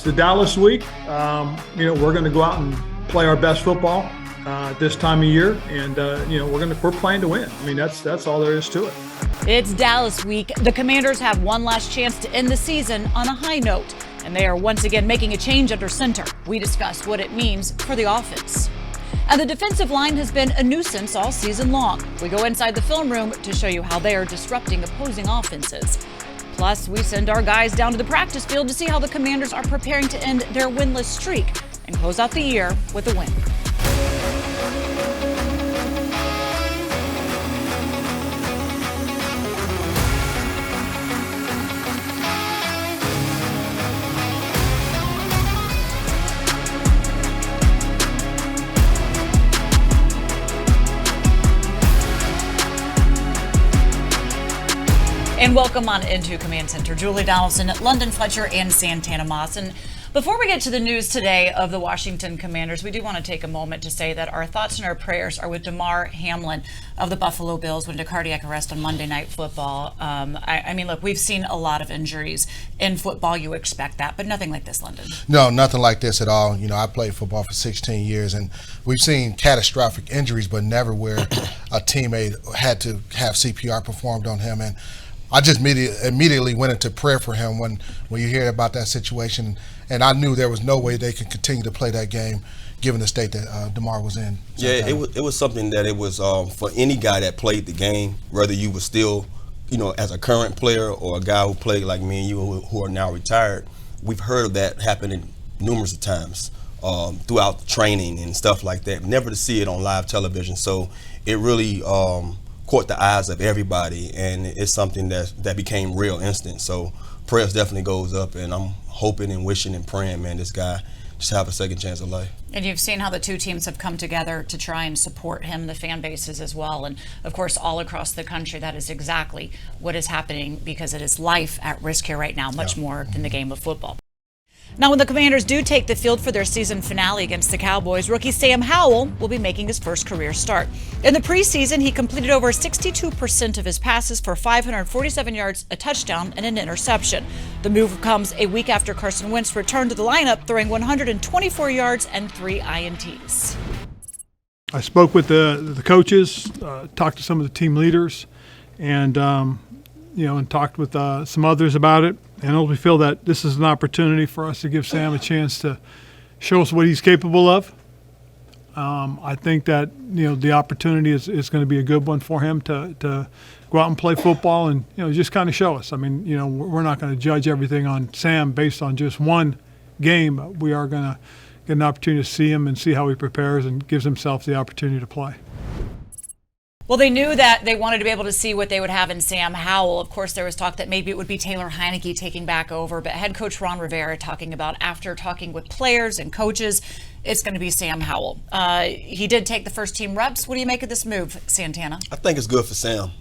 it's the Dallas week. We're going to go out and play our best football this time of year, and we're playing to win. I mean, that's all there is to it. It's Dallas week. The Commanders have one last chance to end the season on a high note, and they are once again making a change under center. We discuss what it means for the offense. And the defensive line has been a nuisance all season long. We go inside the film room to show you how they are disrupting opposing offenses. Plus, we send our guys down to the practice field to see how the Commanders are preparing to end their winless streak and close out the year with a win. And welcome on into Command Center. Julie Donaldson, London Fletcher, and Santana Moss. And before we get to the news today of the Washington Commanders, we do want to take a moment to say that our thoughts and our prayers are with Damar Hamlin of the Buffalo Bills, went into cardiac arrest on Monday Night Football. Look, we've seen a lot of injuries in football. You expect that, but nothing like this, London. No, nothing like this at all. I played football for 16 years, and we've seen catastrophic injuries, but never where a teammate had to have CPR performed on him. And I just immediately went into prayer for him when you hear about that situation, and I knew there was no way they could continue to play that game given the state that Damar was in. Yeah, it was something that it was for any guy that played the game, whether you were still, as a current player or a guy who played like me and you who are now retired. We've heard of that happening numerous of times throughout training and stuff like that. Never to see it on live television, so it really caught the eyes of everybody, and it's something that became real instant. So prayers definitely goes up, and I'm hoping and wishing and praying, man, this guy just have a second chance of life. And you've seen how the two teams have come together to try and support him, the fan bases as well. And of course, all across the country, that is exactly what is happening, because it is life at risk here right now, much more than the game of football. Now, when the Commanders do take the field for their season finale against the Cowboys, rookie Sam Howell will be making his first career start. In the preseason, he completed over 62% of his passes for 547 yards, a touchdown, and an interception. The move comes a week after Carson Wentz returned to the lineup, throwing 124 yards and 3 INTs. I spoke with the coaches, talked to some of the team leaders, and talked with some others about it. And we feel that this is an opportunity for us to give Sam a chance to show us what he's capable of. I think that the opportunity is going to be a good one for him to go out and play football and just kind of show us. I mean, we're not going to judge everything on Sam based on just one game. We are going to get an opportunity to see him and see how he prepares and gives himself the opportunity to play. Well, they knew that they wanted to be able to see what they would have in Sam Howell. Of course, there was talk that maybe it would be Taylor Heineke taking back over, but head coach Ron Rivera talking about, after talking with players and coaches, it's going to be Sam Howell. He did take the first team reps. What do you make of this move, Santana? I think it's good for Sam.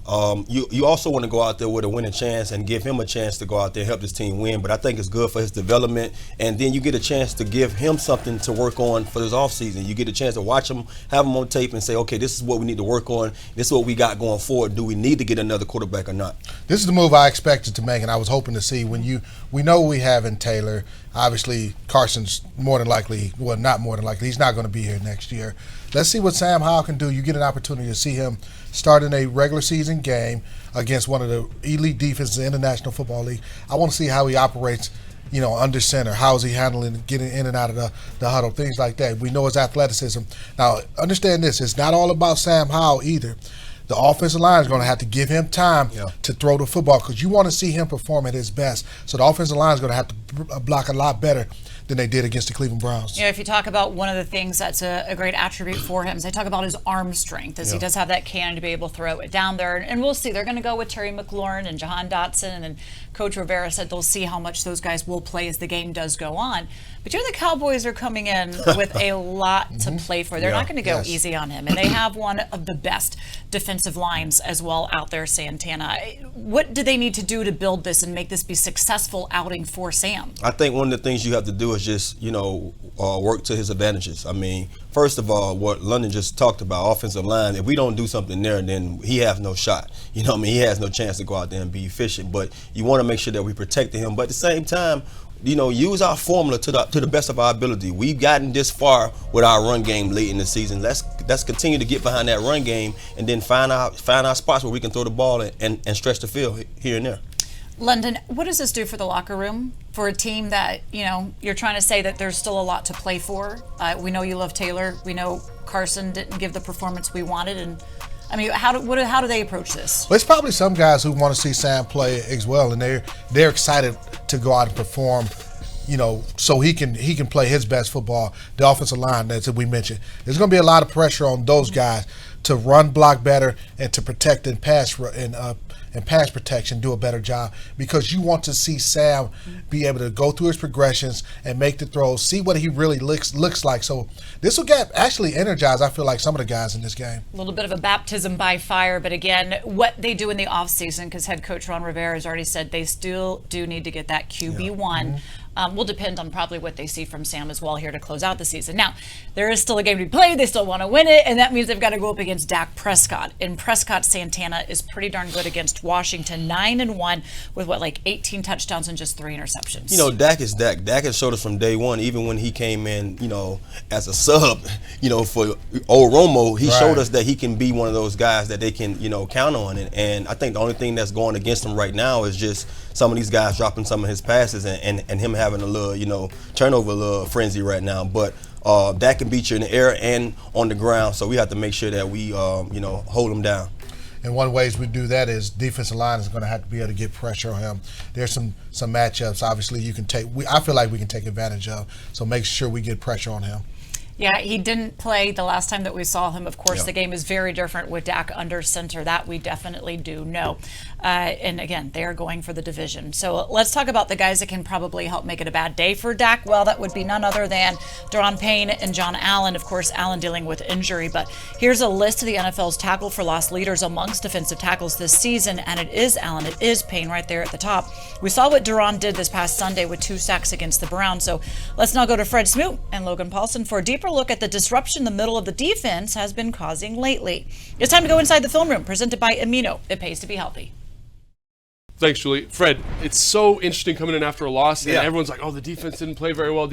You also want to go out there with a winning chance and give him a chance to go out there and help this team win, but I think it's good for his development, and then you get a chance to give him something to work on for this offseason. You get a chance to watch him, have him on tape, and say, okay, this is what we need to work on. This is what we got going forward. Do we need to get another quarterback or not? This is the move I expected to make, and I was hoping to see we know we have in Taylor. Obviously, Carson's more than likely, well, not more than likely, he's not going to be here next year. Let's see what Sam Howell can do. You get an opportunity to see him start in a regular season game against one of the elite defenses in the National Football League. I want to see how he operates, under center. How is he handling getting in and out of the huddle, things like that. We know his athleticism. Now, understand this, it's not all about Sam Howell either. The offensive line is going to have to give him time to throw the football, because you want to see him perform at his best. So the offensive line is going to have to block a lot better than they did against the Cleveland Browns. If you talk about one of the things that's a great attribute for him, is they talk about his arm strength, as he does have that cannon to be able to throw it down there. And we'll see. They're going to go with Terry McLaurin and Jahan Dotson, and then Coach Rivera said they'll see how much those guys will play as the game does go on. But the Cowboys are coming in with a lot to play for. They're not going to go easy on him. And they have one of the best defensive lines as well out there, Santana. What do they need to do to build this and make this be successful outing for Sam? I think one of the things you have to do is just, work to his advantages. I mean, first of all, what London just talked about, offensive line, if we don't do something there, then he has no shot. He has no chance to go out there and be efficient. But you want to make sure that we protect him. But at the same time, use our formula to the best of our ability. We've gotten this far with our run game late in the season. Let's continue to get behind that run game and then find our spots where we can throw the ball and stretch the field here and there. London, what does this do for the locker room, for a team that, you're trying to say that there's still a lot to play for? We know you love Taylor. We know Carson didn't give the performance we wanted. And I mean, how do they approach this? Well, it's probably some guys who want to see Sam play as well, and they're excited to go out and perform, so he can play his best football. The offensive line that we mentioned, there's going to be a lot of pressure on those guys to run block better and to protect and pass protection, do a better job, because you want to see Sam be able to go through his progressions and make the throws, see what he really looks like. So this will actually energize, I feel like, some of the guys in this game. A little bit of a baptism by fire, but again, what they do in the offseason, because head coach Ron Rivera has already said they still do need to get that QB1. Will depend on probably what they see from Sam as well here to close out the season. Now, there is still a game to be played. They still want to win it, and that means they've got to go up against Dak Prescott. And Prescott Santana is pretty darn good against Washington, 9-1 with 18 touchdowns and just 3 interceptions. Dak is Dak. Dak has showed us from day one, even when he came in, as a sub, for old Romo, he showed us that he can be one of those guys that they can, count on. And I think the only thing that's going against him right now is just some of these guys dropping some of his passes and him having a little, turnover, little frenzy right now. But Dak can beat you in the air and on the ground, so we have to make sure that we, hold him down. And one of the ways we do that is defensive line is going to have to be able to get pressure on him. There's some matchups, obviously, you can take. I feel like we can take advantage of. So make sure we get pressure on him. Yeah, he didn't play the last time that we saw him. Of course, the game is very different with Dak under center. That we definitely do know. And again, they are going for the division. So let's talk about the guys that can probably help make it a bad day for Dak. Well, that would be none other than Daron Payne and John Allen. Of course, Allen dealing with injury. But here's a list of the NFL's tackle for loss leaders amongst defensive tackles this season. And it is Allen, it is Payne right there at the top. We saw what Daron did this past Sunday with 2 sacks against the Browns. So let's now go to Fred Smoot and Logan Paulsen for a deeper look at the disruption the middle of the defense has been causing lately. It's time to go inside the film room, presented by Amino. It pays to be healthy. Thanks, Julie. Fred, it's so interesting coming in after a loss, and everyone's like, oh, the defense didn't play very well,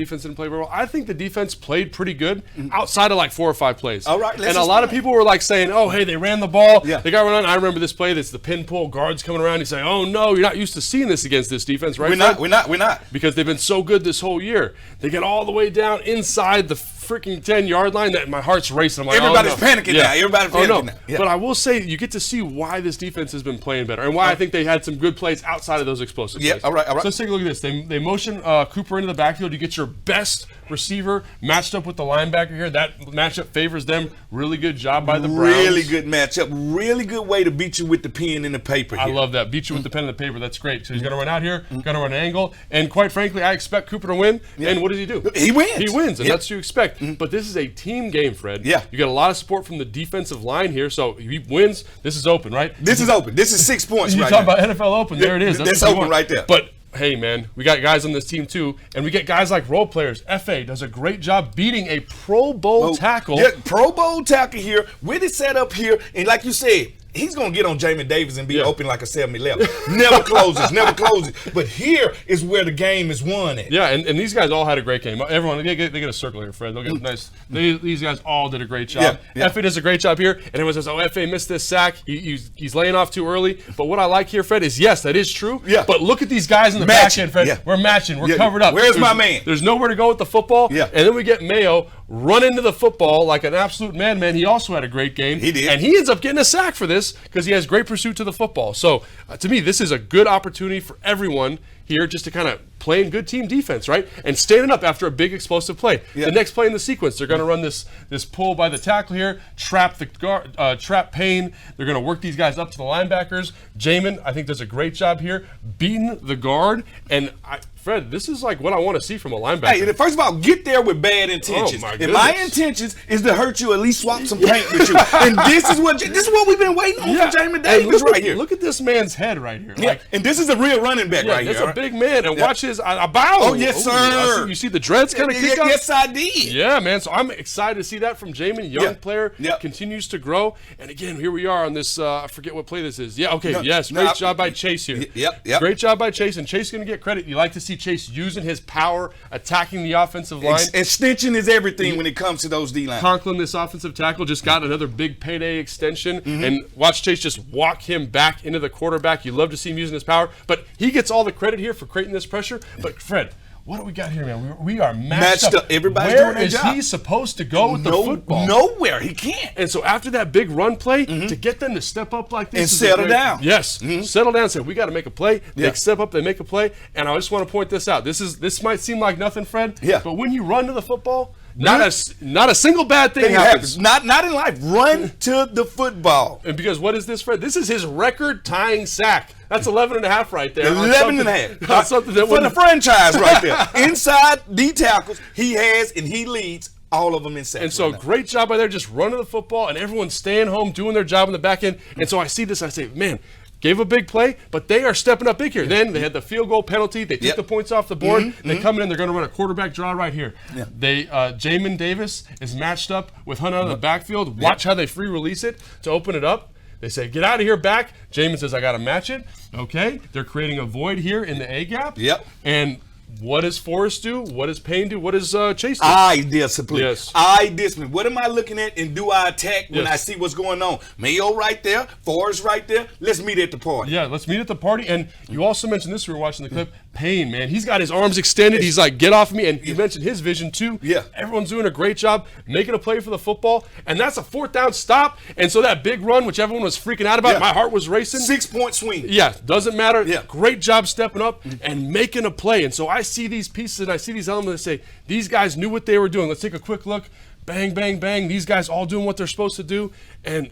I think the defense played pretty good outside of 4 or 5 plays. All right, and a lot of people were saying, oh, hey, they ran the ball. Yeah. They got run on. I remember this play that's the pin pull, guards coming around. You say, oh, no, you're not used to seeing this against this defense, right? We're not. Because they've been so good this whole year. They get all the way down inside the freaking 10-yard line that my heart's racing. I'm like, everybody's oh, no. panicking now. Everybody's panicking now. Yeah. But I will say, you get to see why this defense has been playing better and why I think they had some good plays outside of those explosive plays. All right. So let's take a look at this. They motion Cooper into the backfield. You get your best receiver matched up with the linebacker here. That matchup favors them. Really good job by the Browns. Really good matchup. Really good way to beat you with the pen and the paper here. I love that. Beat you with the pen and the paper. That's great. So he's going to run out here, going to run an angle, and quite frankly, I expect Cooper to win. And what does he do? He wins. He wins, and that's what you expect. But this is a team game, Fred. Yeah. You get a lot of support from the defensive line here, so he wins. This is open, right? This is open. This is 6 points right now. You talk now. about NFL open. There it is. That's open right there. But hey, man, we got guys on this team too, and we get guys like role players. F.A. does a great job beating a Pro Bowl tackle. Yeah, Pro Bowl tackle here with it set up here, and like you said, he's going to get on Jamin Davis and be open like a 7-11. Never closes. But here is where the game is won at. Yeah, and these guys all had a great game. Everyone, they get a circle here, Fred. They'll get nice. These guys all did a great job. F.A. does a great job here, and everyone says, oh, F.A. missed this sack. He's laying off too early. But what I like here, Fred, is yes, that is true. Yeah. But look at these guys in the back end, Fred. Yeah. We're matching. We're covered up. Where's my man? There's nowhere to go with the football. Yeah. And then we get Mayo run into the football like an absolute madman. He also had a great game. He did. And he ends up getting a sack for this because he has great pursuit to the football. So to me, this is a good opportunity for everyone here just to kind of playing good team defense, right? And standing up after a big explosive play. Yeah. The next play in the sequence, they're going to run this pull by the tackle here, trap Payne. They're going to work these guys up to the linebackers. Jamin, I think, does a great job here, beating the guard. And Fred, this is like what I want to see from a linebacker. Hey, first of all, get there with bad intentions. Oh, my if my intentions is to hurt you, at least swap some paint with you. And this is what we've been waiting on for Jamin Davis right here. Look at this man's head right here. Yeah. And this is a real running back right here. That's a big man. And watch his is a bow. Oh, yes, sir. You see the dreads kind of kick up? Yes, I did. Yeah, man. So I'm excited to see that from Jamin. Young player, Yeah. continues to grow. And again, here we are on this. I forget what play this is. Yeah, okay, great job by Chase here. Yep. Great job by Chase, and Chase is going to get credit. You like to see Chase using his power, attacking the offensive line. Extension is everything when it comes to those D-lines. Conklin, this offensive tackle, just got another big payday extension, and watch Chase just walk him back into the quarterback. You love to see him using his power, but he gets all the credit here for creating this pressure. But Fred, what do we got here, man? We are matched up. Everybody's Where doing their is job. he supposed to go with the football? Nowhere. He can't. And so after that big run play, to get them to step up like this And is settle down. Yes, settle down. Say we got to make a play. Yeah. They step up. They make a play. And I just want to point this out. This might seem like nothing, Fred. Yeah. But when you run to the football, not a single bad thing happens. Not in life. Run to the football. And because what is this, Fred? This is his record-tying sack. That's 11.5 right there. 11.5. On something that For the wouldn't- franchise right there. Inside D tackles, he has and he leads all of them in sacks. And so right now. great job by there, just running the football, and everyone's staying home, doing their job in the back end. And so I see this, I say, man, gave a big play, but they are stepping up big here. Then they had the field goal penalty. They took the points off the board. They come in, they're going to run a quarterback draw right here. They Jamin Davis is matched up with Hunter out of the backfield. Watch how they free release it to open it up. They say, get out of here, back. Jamin says, I got to match it. Okay. They're creating a void here in the A gap. Yep. And what does Forrest do? What does Payne do? What does Chase do? I discipline. Yes. I discipline. What am I looking at and do I attack when Yes. I see what's going on? Mayo right there, Forrest right there. Let's meet at the party. Yeah, let's meet at the party. And you also mentioned this, we were watching the clip. Payne, man, he's got his arms extended. He's like, get off me. And you mentioned his vision too. Yeah. Everyone's doing a great job making a play for the football. And that's a 4th down stop. And so that big run, which everyone was freaking out about, my heart was racing. 6-point swing. Yeah, doesn't matter. Yeah. Great job stepping up and making a play. And so I see these pieces and I see these elements that say, these guys knew what they were doing. Let's take a quick look. Bang, bang, bang. These guys all doing what they're supposed to do. And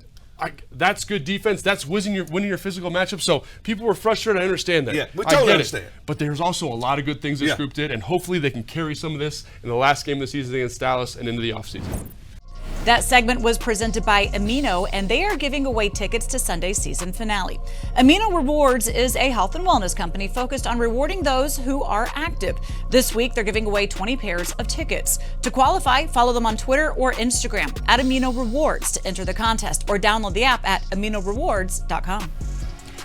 that's good defense. That's winning your physical matchup. So people were frustrated. I understand that. Yeah, we I totally get understand. it. But there's also a lot of good things this group did, and hopefully they can carry some of this in the last game of the season against Dallas and into the offseason. That segment was presented by Amino, and they are giving away tickets to Sunday's season finale. Amino Rewards is a health and wellness company focused on rewarding those who are active. This week, they're giving away 20 pairs of tickets. To qualify, follow them on Twitter or Instagram at Amino Rewards to enter the contest, or download the app at aminorewards.com.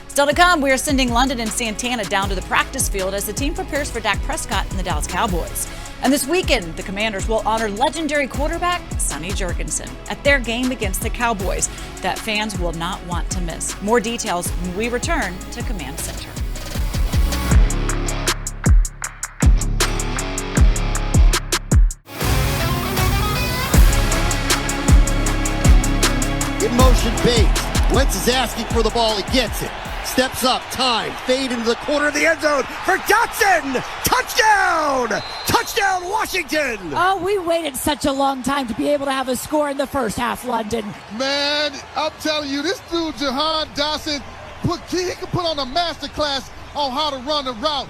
Still to come, we are sending London and Santana down to the practice field as the team prepares for Dak Prescott and the Dallas Cowboys. And this weekend, the Commanders will honor legendary quarterback Sonny Jurgensen at their game against the Cowboys that fans will not want to miss. More details when we return to Command Center. In motion base. Wentz is asking for the ball. He gets it. Steps up, time, fade into the corner of the end zone for Donaldson! Touchdown! Touchdown, Washington! Oh, we waited such a long time to be able to have a score in the first half, London. Man, I'm telling you, this dude, Donaldson, he can put on a masterclass on how to run the route.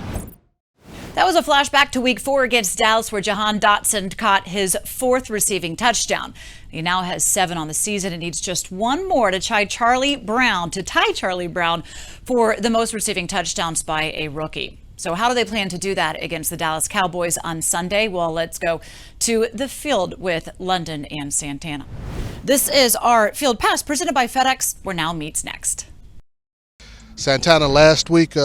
That was a flashback to week 4 against Dallas, where Donaldson caught his 4th receiving touchdown. He now has 7 on the season and needs just one more to tie Charlie Brown for the most receiving touchdowns by a rookie. So how do they plan to do that against the Dallas Cowboys on Sunday? Well, let's go to the field with London and Santana. This is our Field Pass presented by FedEx, where Now Meets Next. Santana, last week,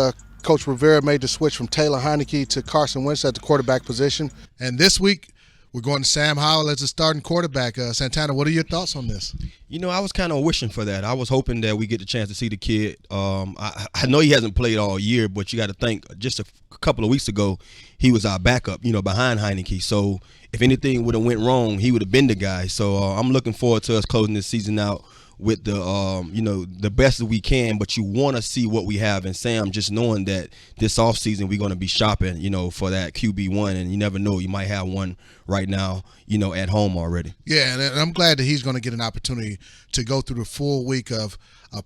Coach Rivera made the switch from Taylor Heineke to Carson Wentz at the quarterback position. And this week, we're going to Sam Howell as the starting quarterback. Santana, what are your thoughts on this? You know, I was kind of wishing for that. I was hoping that we get the chance to see the kid. I know he hasn't played all year, but you got to think just a couple of weeks ago, he was our backup, behind Heineke. So if anything would have went wrong, he would have been the guy. So I'm looking forward to us closing this season out with the best that we can, but you want to see what we have in Sam, just knowing that this offseason we're going to be shopping, for that QB1, and you never know, you might have one right now, at home already. Yeah, and I'm glad that he's going to get an opportunity to go through the full week of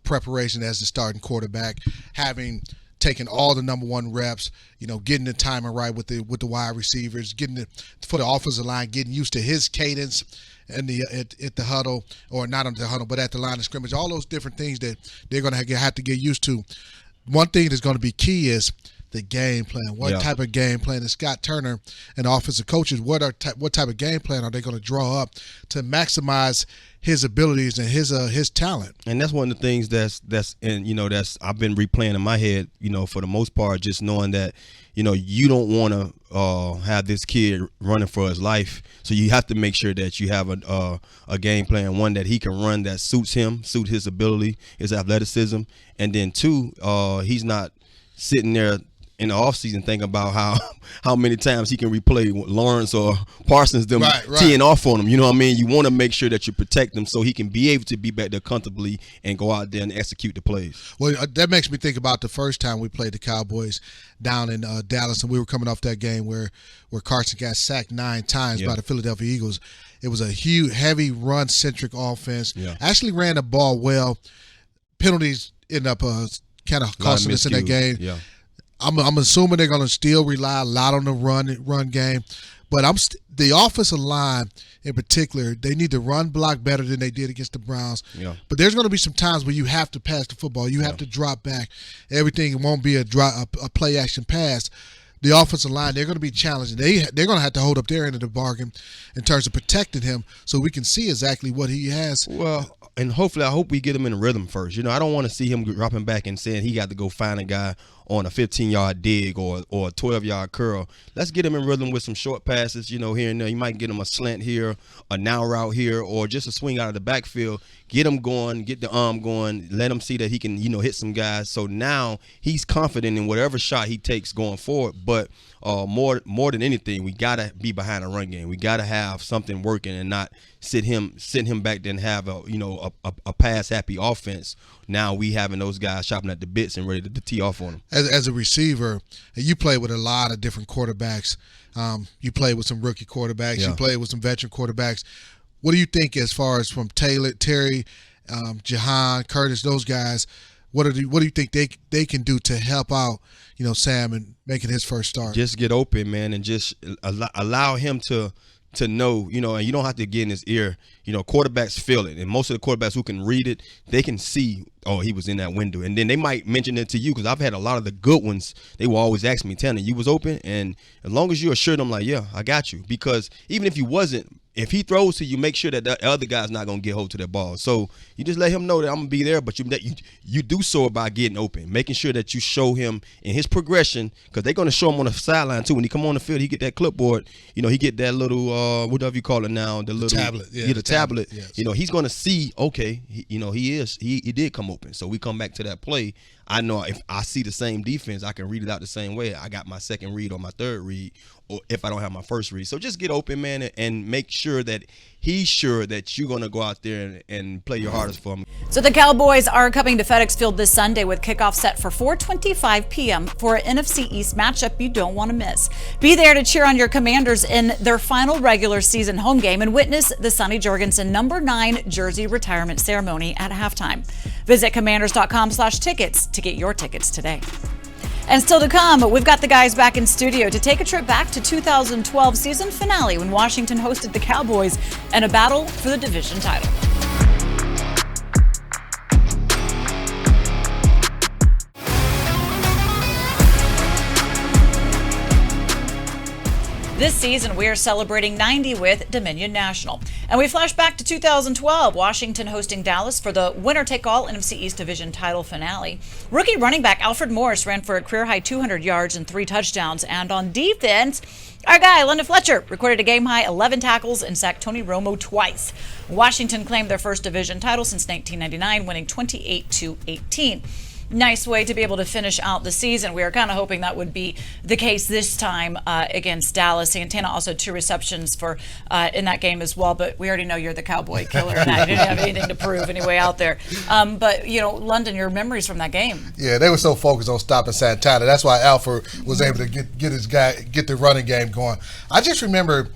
preparation as the starting quarterback, having taken all the number 1 reps, getting the timing right with the wide receivers, getting it for the offensive line, getting used to his cadence and at the huddle, or not on the huddle, but at the line of scrimmage, all those different things that they're going to have to get used to. One thing that's going to be key is the game plan. What Yeah. type of game plan is Scott Turner and the offensive coaches? What type of game plan are they going to draw up to maximize his abilities and his talent? And that's one of the things that's I've been replaying in my head, for the most part, just knowing that, you don't want to have this kid running for his life. So you have to make sure that you have a game plan, one that he can run that suits him, suit his ability, his athleticism, and then two, he's not sitting there in the offseason thinking about how many times he can replay Lawrence or Parsons them teeing off on him. You know what I mean? You want to make sure that you protect him so he can be able to be back there comfortably and go out there and execute the plays. Well, that makes me think about the first time we played the Cowboys down in Dallas, and we were coming off that game where Carson got sacked 9 times by the Philadelphia Eagles. It was a huge, heavy run-centric offense. Yeah. Actually ran the ball well. Penalties ended up kind of costing us in that game. Yeah. I'm assuming they're going to still rely a lot on the run game, but the offensive line in particular, they need to run block better than they did against the Browns. Yeah. But there's going to be some times where you have to pass the football. You have to drop back. Everything won't be a play action pass. The offensive line, they're going to be challenging. They're going to have to hold up their end of the bargain in terms of protecting him so we can see exactly what he has. Well, and hopefully, I hope we get him in a rhythm first. I don't want to see him dropping back and saying he got to go find a guy on a 15-yard dig or a 12-yard curl. Let's get him in rhythm with some short passes, here and there. You might get him a slant here, a now route here, or just a swing out of the backfield. Get him going, get the arm going, let him see that he can, hit some guys. So now he's confident in whatever shot he takes going forward. But more than anything, we got to be behind a run game. We got to have something working and not sit him back there and have a pass-happy offense. Now we having those guys chopping at the bits and ready to tee off on them. As a receiver, you play with a lot of different quarterbacks. You play with some rookie quarterbacks. Yeah. You play with some veteran quarterbacks. What do you think as far as from Terry, Jahan, Curtis, those guys? What do you think they can do to help out, Sam and making his first start? Just get open, man, and just allow him to know, and you don't have to get in his ear. Quarterbacks feel it, and most of the quarterbacks who can read it, they can see, oh, he was in that window. And then they might mention it to you, because I've had a lot of the good ones. They will always ask me, Tanner, you was open? And as long as you're assured, I'm like, yeah, I got you. Because even if you wasn't, if he throws to you, make sure that the other guy's not going to get hold to that ball. So you just let him know that I'm going to be there, but you do so by getting open, making sure that you show him in his progression, because they're going to show him on the sideline too. When he come on the field, he get that clipboard, he get that little, whatever you call it now, the little tablet. Yeah, the tablet. Yes. He's going to see, okay, he did come open. So we come back to that play. I know if I see the same defense, I can read it out the same way. I got my second read or my third read, or if I don't have my first read. So just get open, man, and make sure that he's sure that you're going to go out there and play your hardest for him. So the Cowboys are coming to FedEx Field this Sunday with kickoff set for 4:25 p.m. for an NFC East matchup you don't want to miss. Be there to cheer on your Commanders in their final regular season home game and witness the Sonny Jurgensen number 9 jersey retirement ceremony at halftime. Visit commanders.com/tickets to get your tickets today. And still to come, we've got the guys back in studio to take a trip back to 2012 season finale when Washington hosted the Cowboys in a battle for the division title. This season, we are celebrating 90 with Dominion National. And we flash back to 2012, Washington hosting Dallas for the winner-take-all NFC East Division title finale. Rookie running back Alfred Morris ran for a career-high 200 yards and 3 touchdowns. And on defense, our guy, Fletcher, recorded a game-high 11 tackles and sacked Tony Romo twice. Washington claimed their first division title since 1999, winning 28-18. Nice way to be able to finish out the season. We were kind of hoping that would be the case this time against Dallas. Santana also 2 receptions for in that game as well, but we already know you're the Cowboy killer, and I didn't have anything to prove anyway out there. But, London, your memories from that game. Yeah, they were so focused on stopping Santana. That's why Alfred was able to get the running game going. I just remember,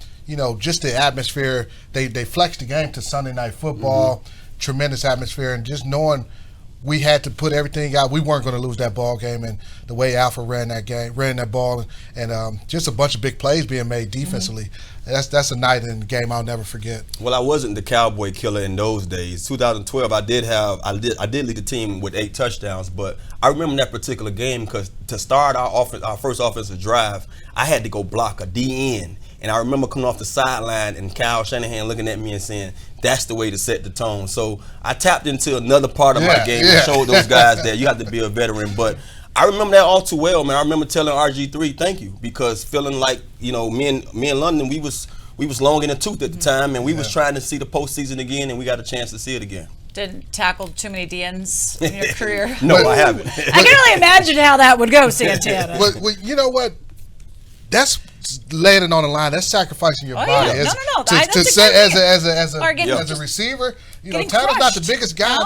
just the atmosphere. They flexed the game to Sunday Night Football, tremendous atmosphere, and just knowing we had to put everything out. We weren't going to lose that ball game, and the way Alpha ran that ball, and just a bunch of big plays being made defensively. That's a night in the game I'll never forget. Well, I wasn't the Cowboy killer in those days. 2012, I did lead the team with 8 touchdowns, but I remember that particular game because to start our first offensive drive, I had to go block a DN. And I remember coming off the sideline and Kyle Shanahan looking at me and saying, that's the way to set the tone. So I tapped into another part of my game and showed those guys that you have to be a veteran. But I remember that all too well, man. I remember telling RG3 thank you, because feeling like, me in London, we was long in the tooth at the time, and we was trying to see the postseason again, and we got a chance to see it again. Didn't tackle too many DNs in your career? No, I haven't. I can only imagine how that would go, Santana. Well, you know what? That's laying it on the line. That's sacrificing your body. Yeah. No. To say as a receiver, Tanner's not the biggest guy.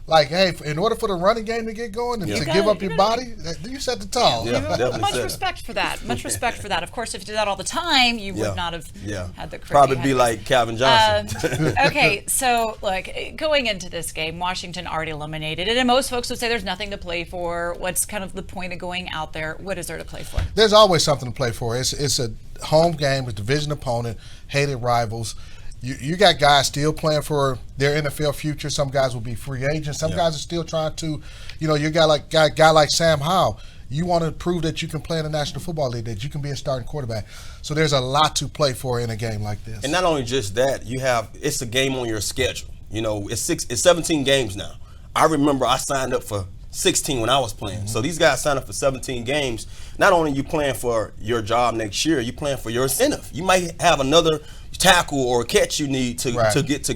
Like, hey, in order for the running game to get going and to give up your body, you set the tone. Yeah, much respect for that. Much respect for that. Of course, if you did that all the time, you would not have had the career. Probably be like Calvin Johnson. Okay, so look, going into this game, Washington already eliminated it, and most folks would say there's nothing to play for. What's kind of the point of going out there? What is there to play for? There's always something to play for. It's a home game with division opponent, hated rivals. You got guys still playing for their NFL future. Some guys will be free agents. Some guys are still trying to, you got a guy like Sam Howell. You want to prove that you can play in the National Football League, that you can be a starting quarterback. So there's a lot to play for in a game like this. And not only just that, it's a game on your schedule. It's 17 games now. I remember I signed up for 16 when I was playing. So these guys signed up for 17 games. Not only are you playing for your job next year, you're playing for your incentive. You might have another tackle or catch you need to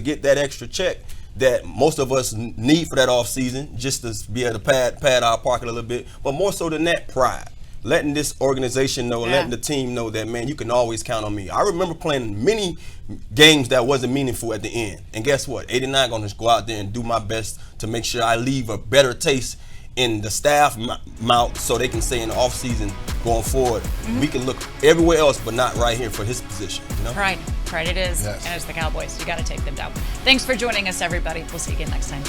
get that extra check that most of us need for that off season, just to be able to pad our pocket a little bit. But more so than that, pride. Letting this organization know, letting the team know that, man, you can always count on me. I remember playing many games that wasn't meaningful at the end. And guess what? 89 going to go out there and do my best to make sure I leave a better taste in the staff mouth, so they can say in the offseason going forward, we can look everywhere else but not right here for his position. Pride it is, and it's the Cowboys. You got to take them down. Thanks for joining us, everybody. We'll see you again next time.